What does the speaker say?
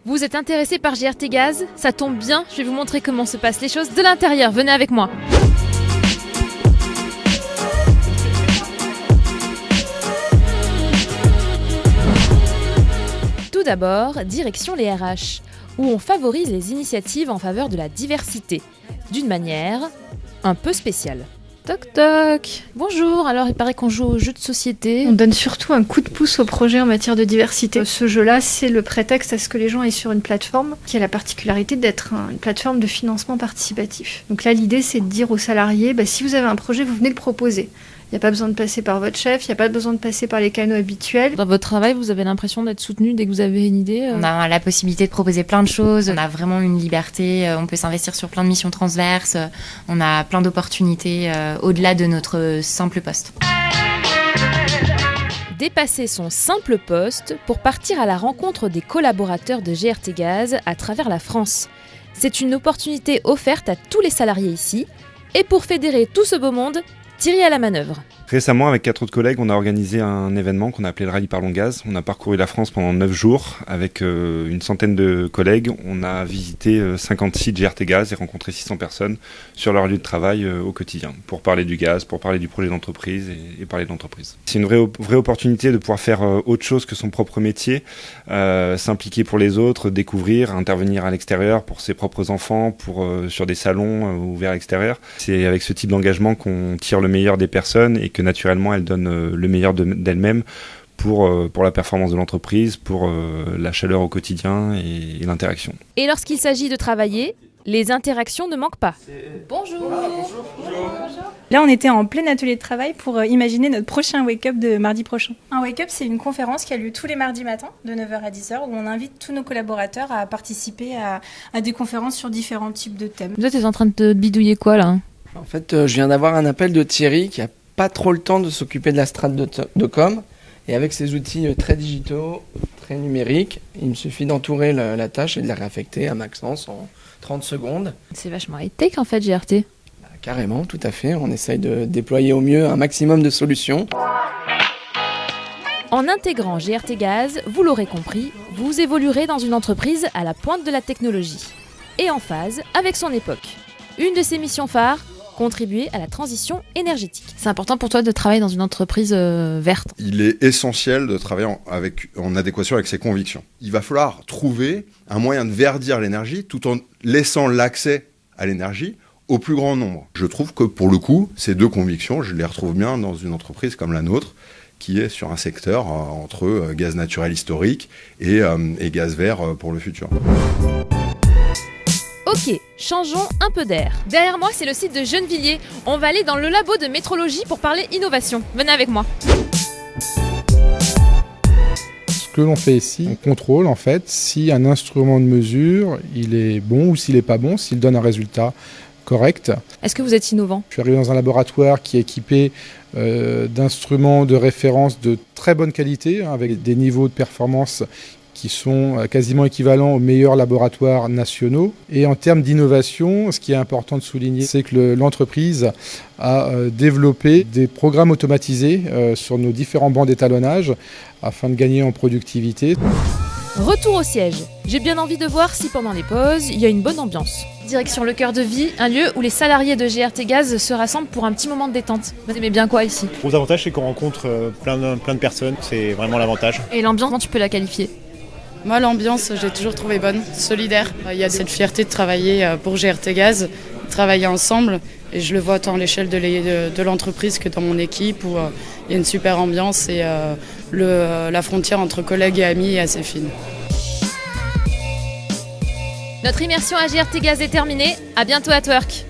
Vous êtes intéressé par GRT Gaz? Ça tombe bien, je vais vous montrer comment se passent les choses de l'intérieur. Venez avec moi. Tout d'abord, direction les RH, où on favorise les initiatives en faveur de la diversité, d'une manière un peu spéciale. Toc toc. Bonjour, alors il paraît qu'on joue aux jeux de société. On donne surtout un coup de pouce au projet en matière de diversité. Ce jeu-là, c'est le prétexte à ce que les gens aillent sur une plateforme qui a la particularité d'être une plateforme de financement participatif. Donc là, l'idée, c'est de dire aux salariés, si vous avez un projet, vous venez le proposer. Il n'y a pas besoin de passer par votre chef, il n'y a pas besoin de passer par les canaux habituels. Dans votre travail, vous avez l'impression d'être soutenu dès que vous avez une idée On a la possibilité de proposer plein de choses, on a vraiment une liberté, on peut s'investir sur plein de missions transverses, on a plein d'opportunités au-delà de notre simple poste. Dépasser son simple poste pour partir à la rencontre des collaborateurs de GRT Gaz à travers la France. C'est une opportunité offerte à tous les salariés ici. Et pour fédérer tout ce beau monde, Thierry à la manœuvre. Récemment, avec 4 autres collègues, on a organisé un événement qu'on a appelé le Rallye Parlons Gaz. On a parcouru la France pendant 9 jours avec une centaine de collègues. On a visité 50 sites GRT Gaz et rencontré 600 personnes sur leur lieu de travail au quotidien pour parler du gaz, pour parler du projet d'entreprise et parler de l'entreprise. C'est une vraie opportunité de pouvoir faire autre chose que son propre métier, s'impliquer pour les autres, découvrir, intervenir à l'extérieur pour ses propres enfants, sur des salons ouverts à l'extérieur. C'est avec ce type d'engagement qu'on tire le meilleur des personnes et que naturellement elles donnent le meilleur d'elles-mêmes pour la performance de l'entreprise, pour la chaleur au quotidien et l'interaction. Et lorsqu'il s'agit de travailler, les interactions ne manquent pas. Bonjour. Bonjour. Là, on était en plein atelier de travail pour imaginer notre prochain wake-up de mardi prochain. Un wake-up, c'est une conférence qui a lieu tous les mardis matins, de 9h à 10h, où on invite tous nos collaborateurs à participer à des conférences sur différents types de thèmes. Vous êtes en train de te bidouiller quoi là? En fait, je viens d'avoir un appel de Thierry qui a pas trop le temps de s'occuper de la strate de com. Et avec ces outils très digitaux, très numériques, il me suffit d'entourer la tâche et de la réaffecter à Maxence en 30 secondes. C'est vachement high-tech en fait, GRT. Carrément, tout à fait. On essaye de déployer au mieux un maximum de solutions. En intégrant GRT Gaz, vous l'aurez compris, vous évoluerez dans une entreprise à la pointe de la technologie et en phase avec son époque. Une de ses missions phares, contribuer à la transition énergétique. C'est important pour toi de travailler dans une entreprise verte? Il est essentiel de travailler en adéquation avec ses convictions. Il va falloir trouver un moyen de verdir l'énergie tout en laissant l'accès à l'énergie au plus grand nombre. Je trouve que pour le coup, ces deux convictions, je les retrouve bien dans une entreprise comme la nôtre, qui est sur un secteur entre gaz naturel historique et gaz vert pour le futur. Ok, changeons un peu d'air. Derrière moi, c'est le site de Gennevilliers. On va aller dans le labo de métrologie pour parler innovation. Venez avec moi. Ce que l'on fait ici, on contrôle en fait si un instrument de mesure, il est bon ou s'il n'est pas bon, s'il donne un résultat correct. Est-ce que vous êtes innovant? Je suis arrivé dans un laboratoire qui est équipé d'instruments de référence de très bonne qualité, avec des niveaux de performance qui sont quasiment équivalents aux meilleurs laboratoires nationaux. Et en termes d'innovation, ce qui est important de souligner, c'est que l'entreprise a développé des programmes automatisés sur nos différents bancs d'étalonnage afin de gagner en productivité. Retour au siège. J'ai bien envie de voir si pendant les pauses, il y a une bonne ambiance. Direction le cœur de vie, un lieu où les salariés de GRT Gaz se rassemblent pour un petit moment de détente. Vous aimez bien quoi ici? Le gros avantage, c'est qu'on rencontre plein de personnes, c'est vraiment l'avantage. Et l'ambiance, comment tu peux la qualifier? Moi, l'ambiance, j'ai toujours trouvé bonne, solidaire. Il y a cette fierté de travailler pour GRT Gaz, travailler ensemble. Et je le vois tant à l'échelle de l'entreprise que dans mon équipe où il y a une super ambiance et la frontière entre collègues et amis est assez fine. Notre immersion à GRT Gaz est terminée. À bientôt à Twerk.